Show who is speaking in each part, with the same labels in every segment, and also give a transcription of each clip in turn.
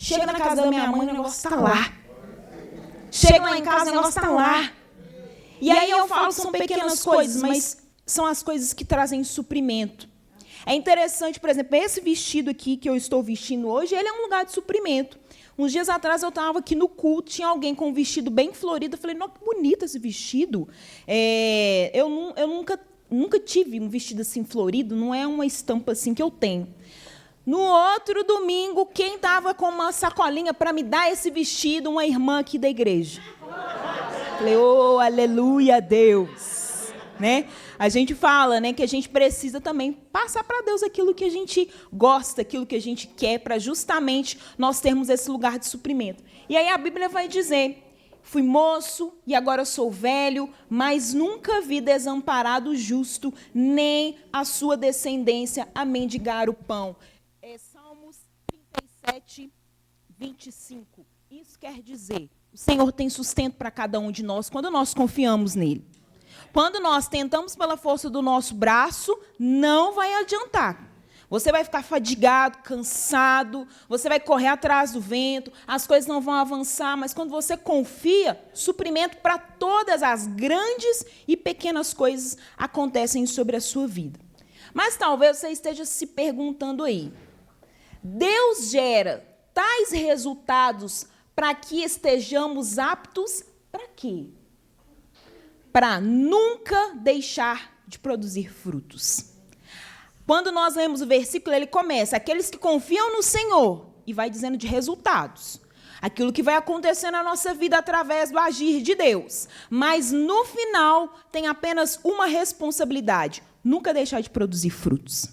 Speaker 1: Chega na casa da minha mãe, o negócio está lá. Chega lá em casa, o negócio está lá. E aí eu falo, são pequenas coisas, mas são as coisas que trazem suprimento. É interessante, por exemplo, esse vestido aqui que eu estou vestindo hoje, ele é um lugar de suprimento. Uns dias atrás eu estava aqui no culto, tinha alguém com um vestido bem florido. Eu falei, nossa, que bonito esse vestido. Eu nunca tive um vestido assim florido, não é uma estampa assim que eu tenho. No outro domingo, quem estava com uma sacolinha para me dar esse vestido? Uma irmã aqui da igreja. Falei, oh, aleluia, Deus. Né? A gente fala, né, que a gente precisa também passar para Deus aquilo que a gente gosta, aquilo que a gente quer, para justamente nós termos esse lugar de suprimento. E aí a Bíblia vai dizer, fui moço e agora sou velho, mas nunca vi desamparado o justo, nem a sua descendência a mendigar o pão. Salmos 37, 25. Isso quer dizer, o Senhor tem sustento para cada um de nós quando nós confiamos nele. Quando nós tentamos pela força do nosso braço, não vai adiantar. Você vai ficar fadigado, cansado, você vai correr atrás do vento, as coisas não vão avançar, mas quando você confia, suprimento para todas as grandes e pequenas coisas acontecem sobre a sua vida. Mas talvez você esteja se perguntando aí, Deus gera tais resultados para que estejamos aptos para quê? Para nunca deixar de produzir frutos. Quando nós lemos o versículo, ele começa, aqueles que confiam no Senhor, e vai dizendo de resultados. Aquilo que vai acontecer na nossa vida através do agir de Deus. Mas, no final, tem apenas uma responsabilidade, nunca deixar de produzir frutos.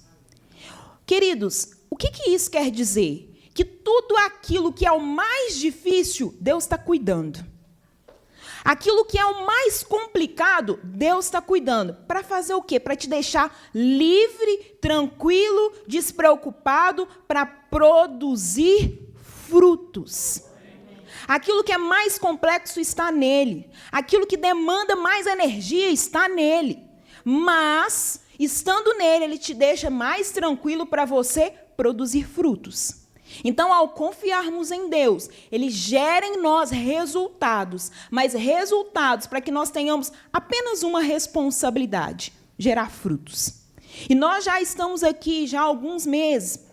Speaker 1: Queridos, o que isso quer dizer? Que tudo aquilo que é o mais difícil, Deus está cuidando. Aquilo que é o mais complicado, Deus está cuidando. Para fazer o quê? Para te deixar livre, tranquilo, despreocupado, para produzir frutos. Aquilo que é mais complexo está nele. Aquilo que demanda mais energia está nele. Mas, estando nele, ele te deixa mais tranquilo para você produzir frutos. Então, ao confiarmos em Deus, Ele gera em nós resultados, mas resultados para que nós tenhamos apenas uma responsabilidade, gerar frutos. E nós já estamos aqui já há alguns meses,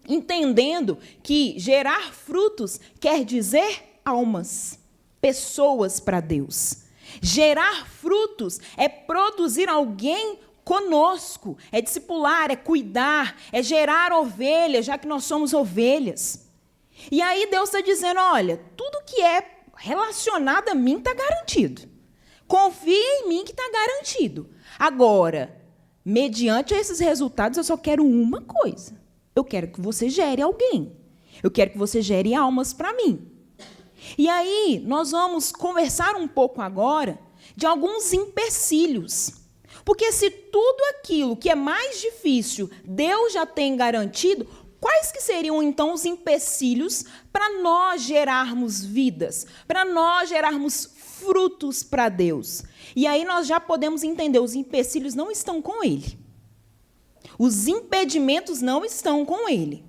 Speaker 1: entendendo que gerar frutos quer dizer almas, pessoas para Deus. Gerar frutos é produzir alguém conosco, é discipular, é cuidar, é gerar ovelhas, já que nós somos ovelhas. E aí Deus está dizendo, olha, tudo que é relacionado a mim está garantido. Confia em mim que está garantido. Agora, mediante esses resultados, eu só quero uma coisa. Eu quero que você gere alguém. Eu quero que você gere almas para mim. E aí, nós vamos conversar um pouco agora de alguns empecilhos. Porque se tudo aquilo que é mais difícil Deus já tem garantido, quais que seriam então os empecilhos para nós gerarmos vidas, para nós gerarmos frutos para Deus? E aí nós já podemos entender, os empecilhos não estão com Ele. Os impedimentos não estão com Ele.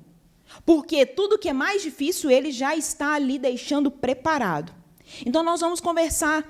Speaker 1: Porque tudo que é mais difícil, Ele já está ali deixando preparado. Então nós vamos conversar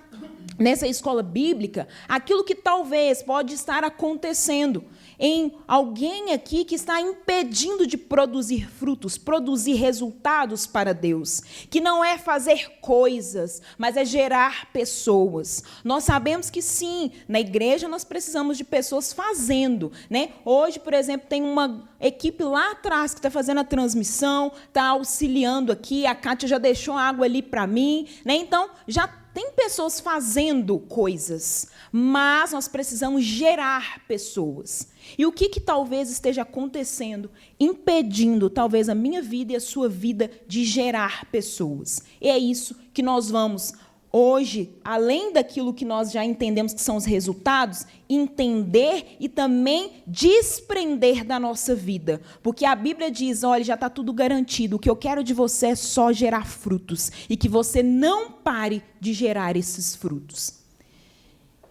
Speaker 1: nessa escola bíblica, aquilo que talvez pode estar acontecendo em alguém aqui que está impedindo de produzir frutos, produzir resultados para Deus, que não é fazer coisas, mas é gerar pessoas. Nós sabemos que sim, na igreja nós precisamos de pessoas fazendo, né? Hoje, por exemplo, tem uma equipe lá atrás que está fazendo a transmissão, está auxiliando aqui, a Kátia já deixou água ali para mim, né? Então, já tem pessoas fazendo coisas, mas nós precisamos gerar pessoas. E o que talvez esteja acontecendo, impedindo talvez a minha vida e a sua vida de gerar pessoas? E é isso que nós vamos, hoje, além daquilo que nós já entendemos que são os resultados, entender e também desprender da nossa vida. Porque a Bíblia diz, olha, já está tudo garantido, o que eu quero de você é só gerar frutos, e que você não pare de gerar esses frutos.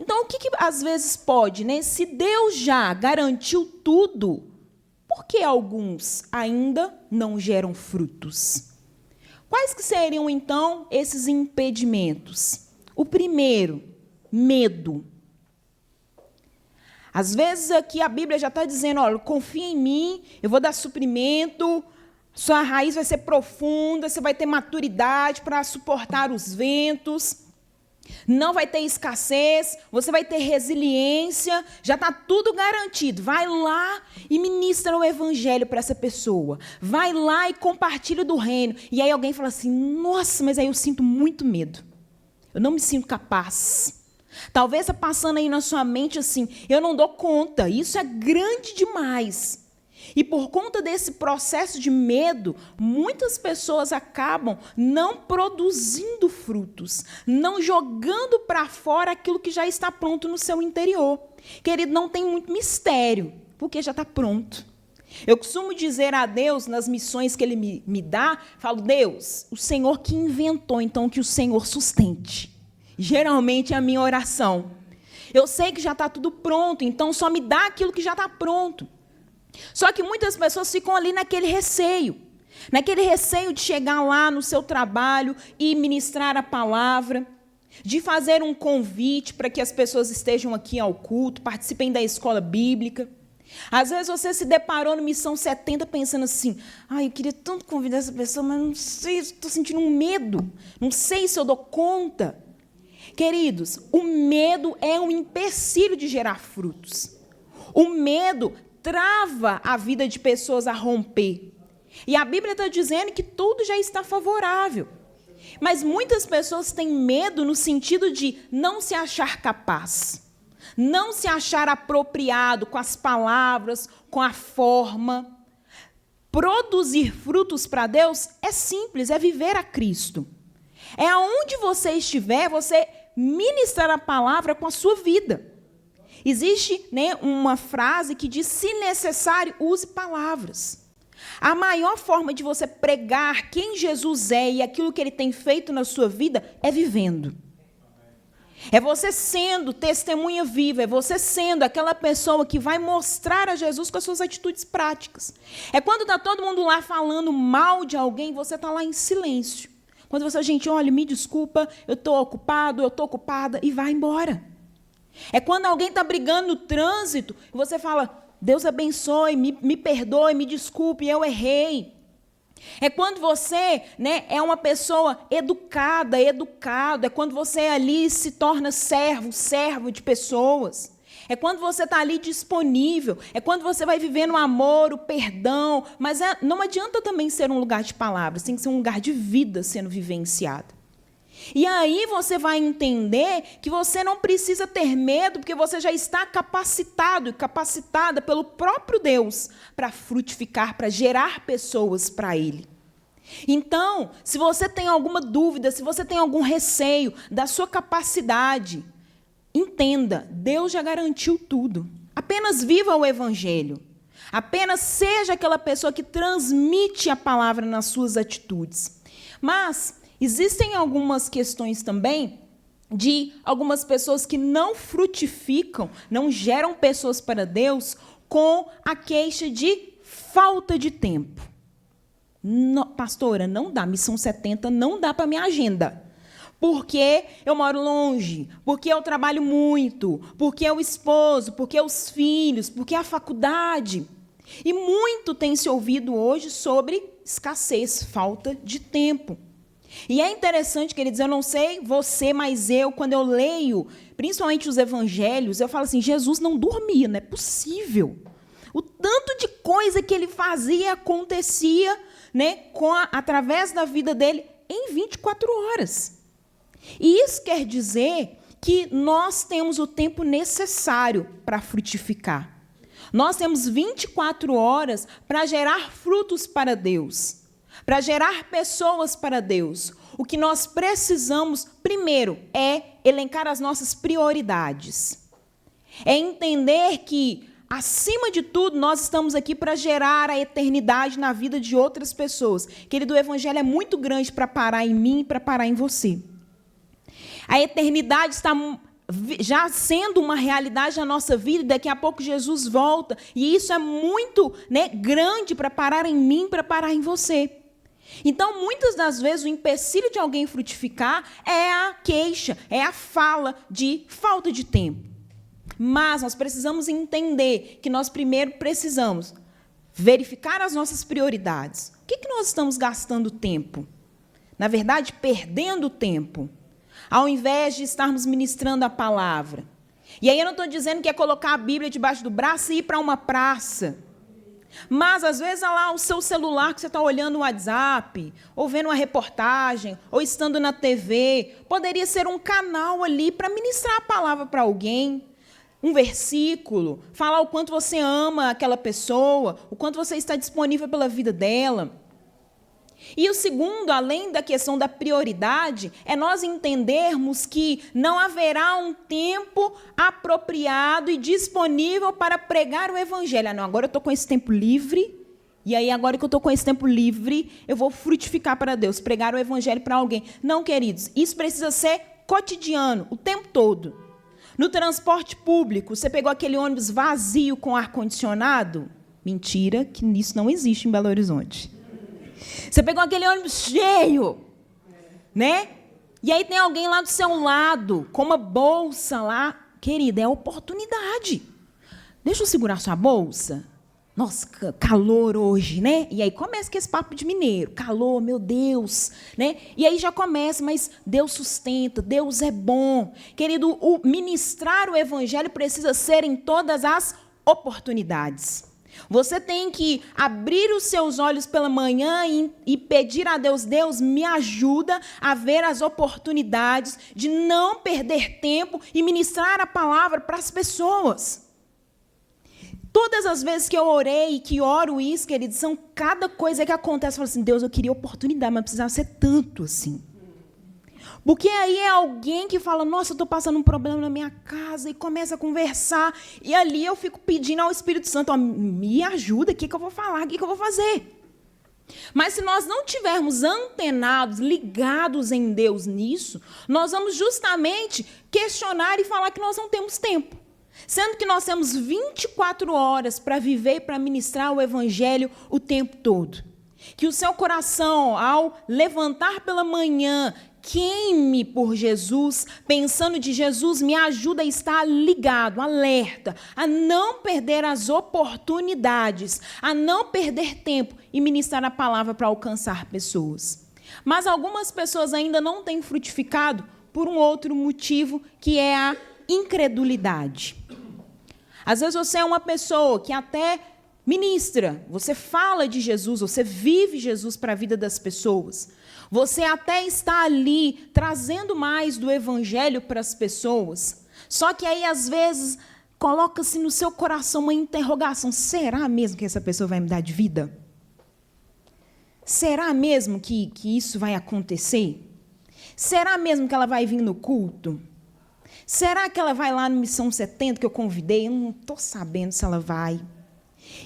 Speaker 1: Então, o que às vezes pode, né? Se Deus já garantiu tudo, por que alguns ainda não geram frutos? Quais que seriam, então, esses impedimentos? O primeiro, medo. Às vezes aqui a Bíblia já está dizendo, olha, confia em mim, eu vou dar suprimento, sua raiz vai ser profunda, você vai ter maturidade para suportar os ventos, não vai ter escassez, você vai ter resiliência, já está tudo garantido. Vai lá e ministra o evangelho para essa pessoa. Vai lá e compartilha do reino. E aí alguém fala assim, nossa, mas aí eu sinto muito medo. Eu não me sinto capaz. Talvez está passando aí na sua mente assim, eu não dou conta, isso é grande demais. E por conta desse processo de medo, muitas pessoas acabam não produzindo frutos, não jogando para fora aquilo que já está pronto no seu interior. Querido, não tem muito mistério, porque já está pronto. Eu costumo dizer a Deus, nas missões que Ele me dá, falo, Deus, o Senhor que inventou, então que o Senhor sustente. Geralmente é a minha oração. Eu sei que já está tudo pronto, então só me dá aquilo que já está pronto. Só que muitas pessoas ficam ali naquele receio de chegar lá no seu trabalho e ministrar a palavra, de fazer um convite para que as pessoas estejam aqui ao culto, participem da escola bíblica. Às vezes você se deparou no Missão 70 pensando assim, eu queria tanto convidar essa pessoa, mas não sei, estou sentindo um medo, não sei se eu dou conta. Queridos, o medo é um empecilho de gerar frutos. O medo trava a vida de pessoas a romper. E a Bíblia está dizendo que tudo já está favorável. Mas muitas pessoas têm medo no sentido de não se achar capaz, não se achar apropriado com as palavras, com a forma. Produzir frutos para Deus é simples, é viver a Cristo. É aonde você estiver, você ministrar a palavra com a sua vida. Existe, uma frase que diz, se necessário, use palavras. A maior forma de você pregar quem Jesus é e aquilo que Ele tem feito na sua vida é vivendo. É você sendo testemunha viva, é você sendo aquela pessoa que vai mostrar a Jesus com as suas atitudes práticas. É quando está todo mundo lá falando mal de alguém, você está lá em silêncio. Quando você, gente, olha, me desculpa, eu estou ocupado, eu estou ocupada, e vai embora. É quando alguém está brigando no trânsito e você fala, Deus abençoe, me perdoe, me desculpe, eu errei. É quando você é uma pessoa educada, educado. É quando você ali se torna servo de pessoas. É quando você está ali disponível. É quando você vai vivendo o amor, o perdão. Mas não adianta também ser um lugar de palavras, tem que ser um lugar de vida sendo vivenciado. E aí você vai entender que você não precisa ter medo, porque você já está capacitado e capacitada pelo próprio Deus para frutificar, para gerar pessoas para Ele. Então, se você tem alguma dúvida, se você tem algum receio da sua capacidade, entenda, Deus já garantiu tudo. Apenas viva o Evangelho. Apenas seja aquela pessoa que transmite a palavra nas suas atitudes. Mas existem algumas questões também de algumas pessoas que não frutificam, não geram pessoas para Deus com a queixa de falta de tempo. Pastora, não dá, Missão 70 não dá para minha agenda. Porque eu moro longe, porque eu trabalho muito, porque é o esposo, porque os filhos, porque a faculdade. E muito tem se ouvido hoje sobre escassez, falta de tempo. E é interessante, queridos, eu não sei você, mas quando eu leio, principalmente os evangelhos, eu falo assim, Jesus não dormia, não é possível. O tanto de coisa que ele fazia, acontecia, através da vida dele, em 24 horas. E isso quer dizer que nós temos o tempo necessário para frutificar. Nós temos 24 horas para gerar frutos para Deus, para gerar pessoas para Deus. O que nós precisamos, primeiro, é elencar as nossas prioridades. É entender que, acima de tudo, nós estamos aqui para gerar a eternidade na vida de outras pessoas. Querido, o Evangelho é muito grande para parar em mim e para parar em você. A eternidade está já sendo uma realidade na nossa vida, e daqui a pouco Jesus volta, e isso é muito grande para parar em mim, para parar em você. Então, muitas das vezes, o empecilho de alguém frutificar é a queixa, é a fala de falta de tempo. Mas nós precisamos entender que nós primeiro precisamos verificar as nossas prioridades. O que nós estamos gastando tempo? Na verdade, perdendo tempo, ao invés de estarmos ministrando a palavra. E aí eu não estou dizendo que é colocar a Bíblia debaixo do braço e ir para uma praça. Mas, às vezes, olha lá o seu celular que você está olhando o WhatsApp, ou vendo uma reportagem, ou estando na TV, poderia ser um canal ali para ministrar a palavra para alguém, um versículo, falar o quanto você ama aquela pessoa, o quanto você está disponível pela vida dela. E o segundo, além da questão da prioridade, é nós entendermos que não haverá um tempo apropriado e disponível para pregar o evangelho. Não, agora eu estou com esse tempo livre, e aí agora que eu estou com esse tempo livre, eu vou frutificar para Deus, pregar o evangelho para alguém. Não, queridos, isso precisa ser cotidiano, o tempo todo. No transporte público, você pegou aquele ônibus vazio com ar-condicionado? Mentira, que isso não existe em Belo Horizonte. Você pegou aquele ônibus cheio, né? E aí tem alguém lá do seu lado, com uma bolsa lá. Querida, é oportunidade. Deixa eu segurar sua bolsa. Nossa, calor hoje, né? E aí começa com esse papo de mineiro. Calor, meu Deus, né? E aí já começa, mas Deus sustenta, Deus é bom. Querido, o ministrar o evangelho precisa ser em todas as oportunidades. Você tem que abrir os seus olhos pela manhã e pedir a Deus, Deus, me ajuda a ver as oportunidades de não perder tempo e ministrar a palavra para as pessoas. Todas as vezes que eu orei e que oro isso, queridos, são cada coisa que acontece. Eu falo assim, Deus, eu queria oportunidade, mas precisava ser tanto assim. Porque aí é alguém que fala, nossa, eu estou passando um problema na minha casa, e começa a conversar, e ali eu fico pedindo ao Espírito Santo, ó, me ajuda, o que eu vou falar, o que eu vou fazer? Mas se nós não tivermos antenados, ligados em Deus nisso, nós vamos justamente questionar e falar que nós não temos tempo. Sendo que nós temos 24 horas para viver e para ministrar o Evangelho o tempo todo. Que o seu coração, ao levantar pela manhã, queime por Jesus, pensando de Jesus, me ajuda a estar ligado, alerta, a não perder as oportunidades, a não perder tempo e ministrar a palavra para alcançar pessoas. Mas algumas pessoas ainda não têm frutificado por um outro motivo, que é a incredulidade. Às vezes você é uma pessoa que até ministra, você fala de Jesus, você vive Jesus para a vida das pessoas. Você até está ali trazendo mais do evangelho para as pessoas. Só que aí, às vezes, coloca-se no seu coração uma interrogação. Será mesmo que essa pessoa vai mudar de vida? Será mesmo que isso vai acontecer? Será mesmo que ela vai vir no culto? Será que ela vai lá no Missão 70 que eu convidei? Eu não estou sabendo se ela vai.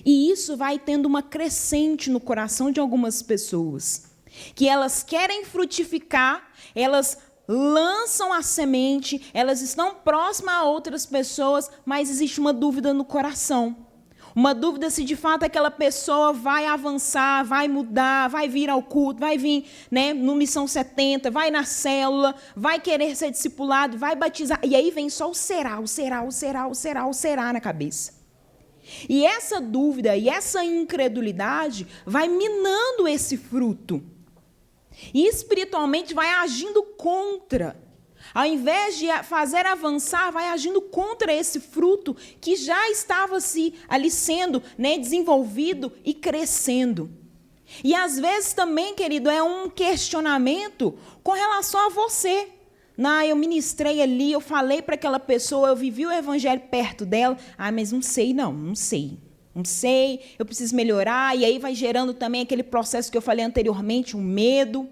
Speaker 1: E isso vai tendo uma crescente no coração de algumas pessoas, que elas querem frutificar, elas lançam a semente, elas estão próximas a outras pessoas, mas existe uma dúvida no coração. Uma dúvida se de fato aquela pessoa vai avançar, vai mudar, vai vir ao culto, vai vir, né, no Missão 70, vai na célula, vai querer ser discipulado, vai batizar. E aí vem só o será na cabeça. E essa dúvida e essa incredulidade vai minando esse fruto. E espiritualmente vai agindo contra. Ao invés de fazer avançar, vai agindo contra esse fruto que já estava ali sendo, né, desenvolvido e crescendo. E às vezes também, querido, é um questionamento com relação a você. Eu ministrei ali, eu falei para aquela pessoa, eu vivi o evangelho perto dela. Mas não sei, eu preciso melhorar. E aí vai gerando também aquele processo que eu falei anteriormente, um medo.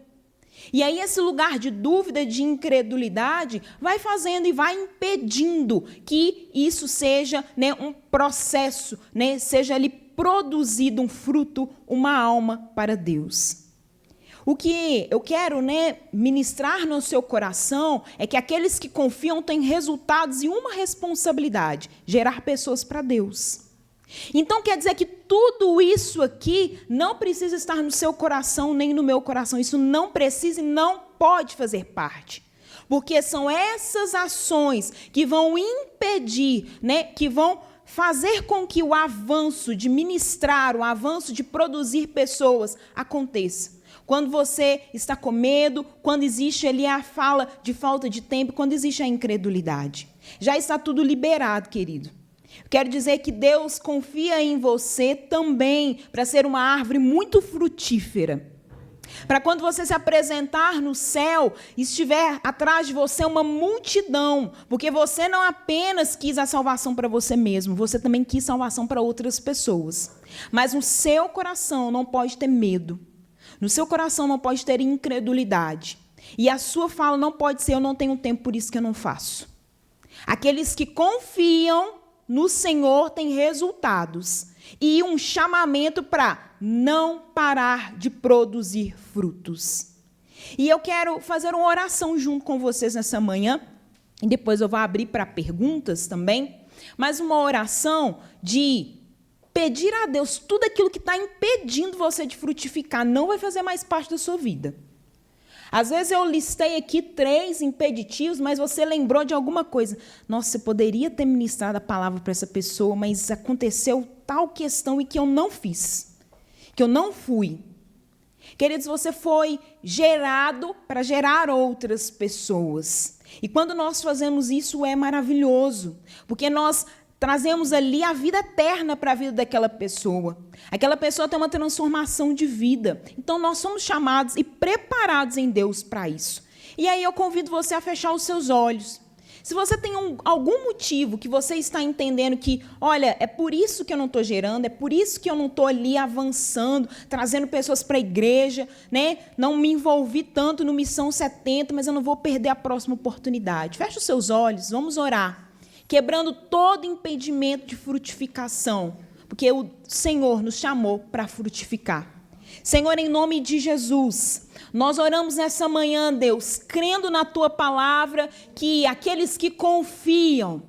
Speaker 1: E aí esse lugar de dúvida, de incredulidade, vai fazendo e vai impedindo que isso seja, né, um processo, né, seja ali produzido um fruto, uma alma para Deus. O que eu quero, né, ministrar no seu coração é que aqueles que confiam têm resultados e uma responsabilidade: gerar pessoas para Deus. Então quer dizer que tudo isso aqui não precisa estar no seu coração nem no meu coração. Isso não precisa e não pode fazer parte. Porque são essas ações que vão impedir, né, que vão fazer com que o avanço de ministrar, o avanço de produzir pessoas aconteça. Quando você está com medo, quando existe ali a fala de falta de tempo, quando existe a incredulidade. Já está tudo liberado, querido. Quero dizer que Deus confia em você também para ser uma árvore muito frutífera. Para quando você se apresentar no céu, estiver atrás de você uma multidão, porque você não apenas quis a salvação para você mesmo, você também quis salvação para outras pessoas. Mas no seu coração não pode ter medo, no seu coração não pode ter incredulidade, e a sua fala não pode ser: eu não tenho tempo, por isso que eu não faço. Aqueles que confiam no Senhor têm resultados e um chamamento para não parar de produzir frutos. E eu quero fazer uma oração junto com vocês nessa manhã, e depois eu vou abrir para perguntas também, mas uma oração de pedir a Deus tudo aquilo que está impedindo você de frutificar, não vai fazer mais parte da sua vida. Às vezes eu listei aqui 3 impeditivos, mas você lembrou de alguma coisa. Nossa, você poderia ter ministrado a palavra para essa pessoa, mas aconteceu tal questão e que eu não fiz, que eu não fui. Queridos, você foi gerado para gerar outras pessoas. E quando nós fazemos isso é maravilhoso, porque nós trazemos ali a vida eterna para a vida daquela pessoa. Aquela pessoa tem uma transformação de vida. Então, nós somos chamados e preparados em Deus para isso. E aí eu convido você a fechar os seus olhos. Se você tem algum motivo que você está entendendo que, olha, é por isso que eu não estou gerando, é por isso que eu não estou ali avançando, trazendo pessoas para a igreja, né? Não me envolvi tanto no Missão 70, mas eu não vou perder a próxima oportunidade. Feche os seus olhos, vamos orar. Quebrando todo impedimento de frutificação, porque o Senhor nos chamou para frutificar. Senhor, em nome de Jesus, nós oramos nessa manhã, Deus, crendo na Tua palavra, que aqueles que confiam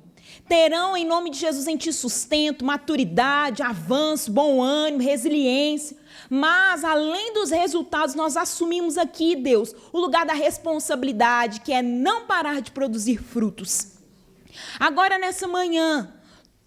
Speaker 1: terão, em nome de Jesus, em Ti sustento, maturidade, avanço, bom ânimo, resiliência. Mas, além dos resultados, nós assumimos aqui, Deus, o lugar da responsabilidade, que é não parar de produzir frutos. Agora, nessa manhã,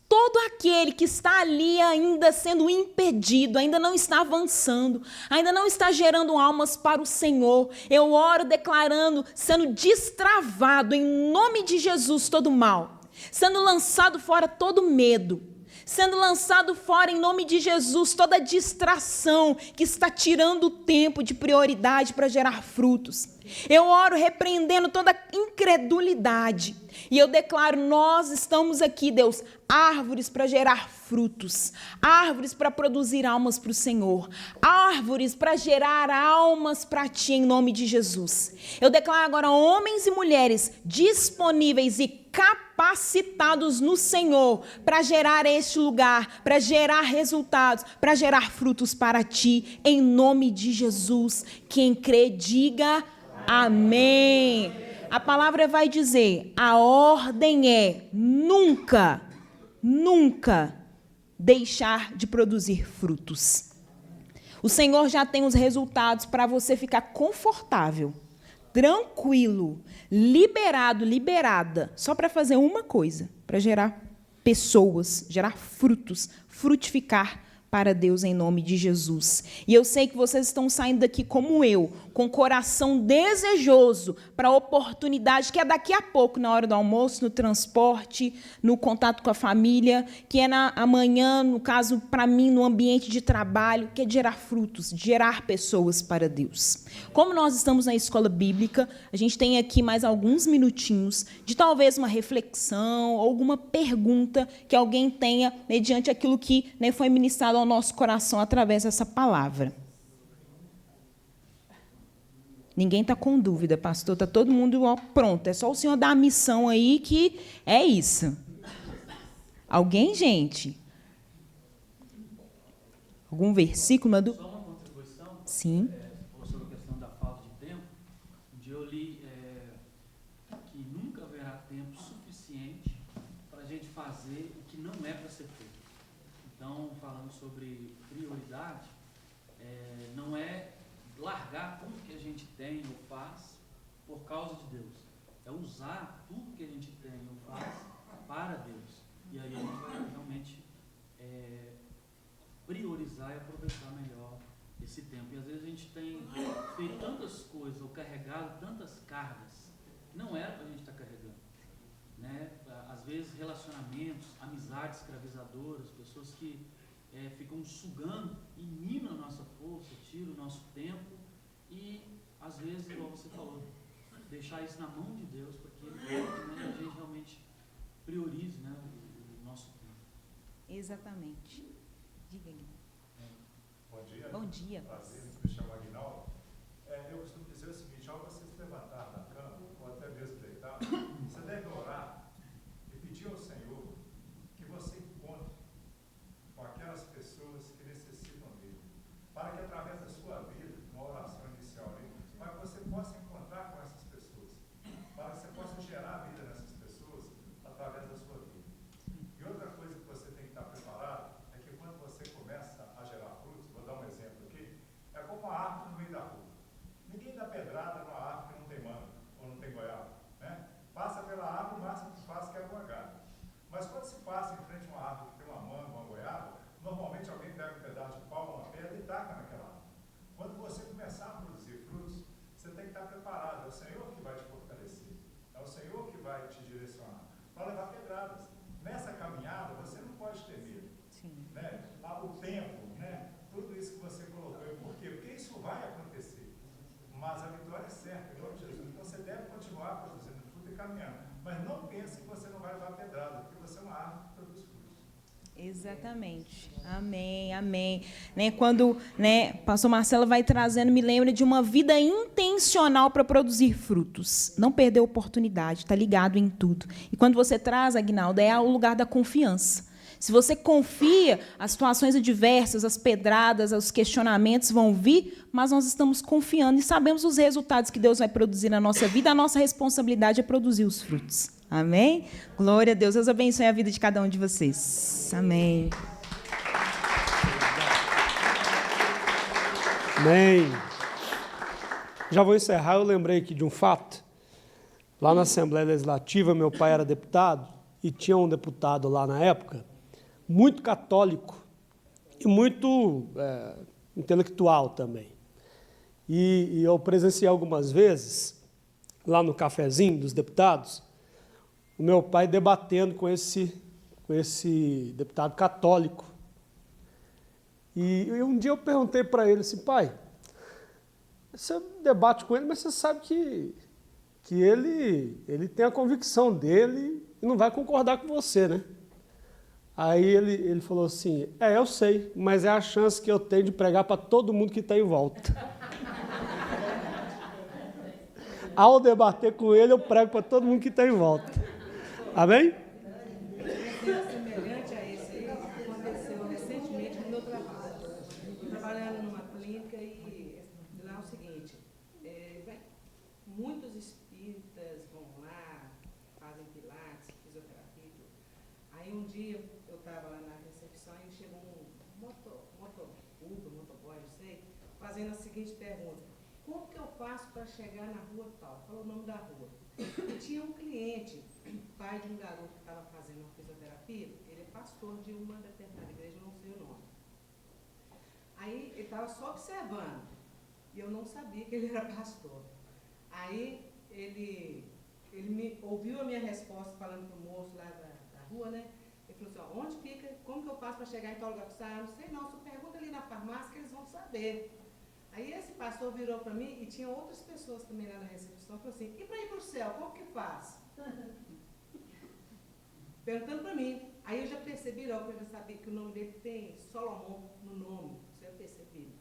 Speaker 1: todo aquele que está ali ainda sendo impedido, ainda não está avançando, ainda não está gerando almas para o Senhor, eu oro declarando, sendo destravado em nome de Jesus todo mal, sendo lançado fora todo medo, sendo lançado fora em nome de Jesus toda distração que está tirando o tempo de prioridade para gerar frutos. Eu oro repreendendo toda incredulidade. E eu declaro, nós estamos aqui, Deus, árvores para gerar frutos, árvores para produzir almas para o Senhor, árvores para gerar almas para Ti, em nome de Jesus. Eu declaro agora homens e mulheres disponíveis e capacitados no Senhor para gerar este lugar, para gerar resultados, para gerar frutos para Ti, em nome de Jesus. Quem crê, diga amém. A palavra vai dizer, a ordem é nunca deixar de produzir frutos. O Senhor já tem os resultados para você ficar confortável, tranquilo, liberado, liberada, só para fazer uma coisa, para gerar pessoas, gerar frutos, frutificar para Deus em nome de Jesus. E eu sei que vocês estão saindo daqui como eu, com coração desejoso para a oportunidade que é daqui a pouco, na hora do almoço, no transporte, no contato com a família, que é amanhã, no caso, para mim, no ambiente de trabalho, que é de gerar frutos, de gerar pessoas para Deus. Como nós estamos na escola bíblica, a gente tem aqui mais alguns minutinhos de talvez uma reflexão, alguma pergunta que alguém tenha mediante aquilo que, né, foi ministrado ao nosso coração através dessa palavra. Ninguém está com dúvida, pastor, está todo mundo pronto, é só o senhor dar a missão aí que é isso. Alguém, gente? Algum versículo?
Speaker 2: Só uma contribuição?
Speaker 1: Sim.
Speaker 2: Sobre a questão da falta de tempo. Um dia eu li que nunca haverá tempo suficiente para a gente fazer o que não é para ser feito. Então, falando sobre prioridade, não é largar tudo que a gente tem ou faz por causa de Deus. É usar tudo que a gente tem ou faz para Deus. E aí a gente vai realmente priorizar e aproveitar melhor esse tempo. E às vezes a gente tem feito tantas coisas ou carregado tantas cargas que não era para a gente estar carregando. Né? Às vezes relacionamentos, amizades escravizadoras, pessoas que ficam sugando e minam a nossa força, tiram o nosso tempo e às vezes, igual você falou, deixar isso na mão de Deus para que a gente realmente priorize, né, o nosso tempo.
Speaker 1: Exatamente. Diga, Guilherme.
Speaker 3: Bom dia.
Speaker 1: Bom dia.
Speaker 3: Prazer, me chamo Aguinaldo. Eu costumo dizer o seguinte: ao você se levantar da cama, ou até mesmo deitar, você deve orar e pedir ao Senhor que você encontre com aquelas pessoas que necessitam dele, para que através da sua vida, uma oração inicial ali, para que você possa encontrar com essas pessoas, para que você possa gerar vida nessas pessoas através da sua vida. E outra coisa que você tem que estar preparado é que quando você começa a gerar frutos, vou dar um exemplo aqui, é como uma árvore no meio da rua. Ninguém dá pedrada numa árvore que não tem manga ou não tem goiaba, né? Passa pela árvore, o máximo que faz que é uma galho. Mas quando se passa em frente a uma árvore que tem uma manga, uma goiaba, normalmente alguém pega um pedaço de pau, uma pedra e taca naquela árvore. Quando você começar a produzir frutos, você tem que estar preparado. É o Senhor que vai te fortalecer. É o Senhor que vai te direcionar para levar pedradas. Nessa caminhada, você não pode ter medo.
Speaker 1: Sim.
Speaker 3: Né? O tempo, né? Tudo isso que você colocou. Por quê? Porque isso vai acontecer. Mas a vitória é certa, em nome de Jesus. Então você deve continuar produzindo fruto e caminhando. Mas não pense que você não vai levar pedrada, porque você é uma árvore que produz frutos.
Speaker 1: Exatamente. Amém, amém. Né, quando pastor Marcelo vai trazendo, me lembra de uma vida intencional para produzir frutos. Não perder a oportunidade, está ligado em tudo. E quando você traz, Aguinaldo, é o lugar da confiança. Se você confia, as situações adversas, as pedradas, os questionamentos vão vir, mas nós estamos confiando e sabemos os resultados que Deus vai produzir na nossa vida. A nossa responsabilidade é produzir os frutos. Amém? Glória a Deus. Deus abençoe a vida de cada um de vocês. Amém.
Speaker 4: Amém. Já vou encerrar. Eu lembrei aqui de um fato. Lá na Assembleia Legislativa, meu pai era deputado e tinha um deputado lá na época muito católico e muito intelectual também. E eu presenciei algumas vezes, lá no cafezinho dos deputados, o meu pai debatendo com esse deputado católico. E um dia eu perguntei para ele assim: pai, você debate com ele, mas você sabe que ele tem a convicção dele e não vai concordar com você, né? Aí ele falou assim: eu sei, mas é a chance que eu tenho de pregar para todo mundo que está em volta. Ao debater com ele, eu prego para todo mundo que está em volta. Amém?
Speaker 5: Semelhante a esse aí, aconteceu recentemente no meu trabalho. Estou trabalhando numa clínica e lá é o seguinte, muitos espíritas vão lá, fazem pilates, fisioterapia e tudo. Aí um dia eu estava lá na recepção e chegou um motoboy, não sei, fazendo a seguinte pergunta: como que eu faço para chegar na rua tal? Falou o nome da rua. E tinha um cliente, pai de um garoto que estava fazendo uma fisioterapia, ele é pastor de uma determinada igreja, não sei o nome. Aí ele estava só observando, e eu não sabia que ele era pastor. Aí ele me ouviu a minha resposta falando para o moço lá da rua, né? Ele falou assim: onde fica, como que eu faço para chegar em tal lugar? Eu não sei não, só pergunta ali na farmácia que eles vão saber. Aí esse pastor virou para mim e tinha outras pessoas também lá na recepção, falou assim: e para ir para o céu, como que faz? Perguntando para mim. Aí eu já percebi logo, eu já sabia que o nome dele tem Salomão no nome. Isso eu percebi.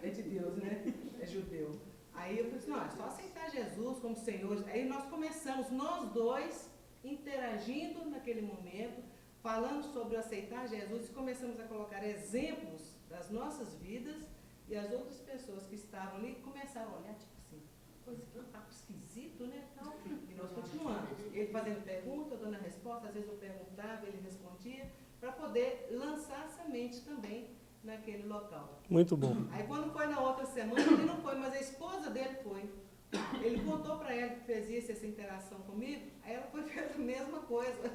Speaker 5: É de Deus, né? É judeu. Aí eu falei assim: não, é só aceitar Jesus como Senhor. Aí nós começamos, nós dois, interagindo naquele momento, falando sobre aceitar Jesus, e começamos a colocar exemplos das nossas vidas. E as outras pessoas que estavam ali começaram a olhar, tipo assim, coisa que tá esquisito, né? Tal. E nós continuamos. Ele fazendo pergunta, eu dando a resposta, às vezes eu perguntava, ele respondia. para poder lançar semente também naquele local.
Speaker 4: Muito bom.
Speaker 5: Aí quando foi na outra semana, ele não foi, mas a esposa dele foi. Ele contou para ela que fez essa interação comigo, aí ela foi fez a mesma coisa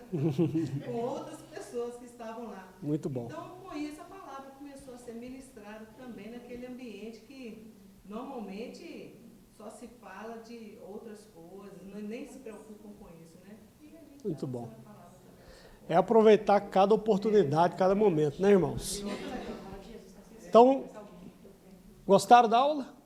Speaker 5: com outras pessoas que estavam lá.
Speaker 4: Muito bom.
Speaker 5: Então, com isso, a palavra começou a ser ministrada também naquele ambiente que normalmente só se fala de outras coisas, nem se preocupam com isso, né? E a gente
Speaker 4: Muito
Speaker 5: tá
Speaker 4: bom.
Speaker 5: usando a palavra também.
Speaker 4: É aproveitar cada oportunidade, cada momento, né, irmãos? Então, gostaram da aula?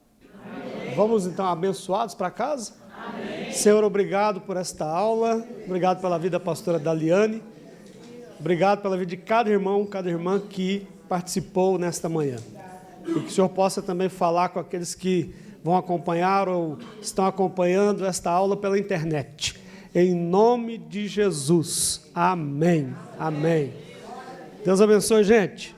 Speaker 4: Vamos então abençoados para casa? Amém. Senhor, obrigado por esta aula, obrigado pela vida da pastora Daliane, obrigado pela vida de cada irmão, cada irmã que participou nesta manhã. E que o Senhor possa também falar com aqueles que vão acompanhar ou estão acompanhando esta aula pela internet. Em nome de Jesus. Amém. Amém. Deus abençoe, gente.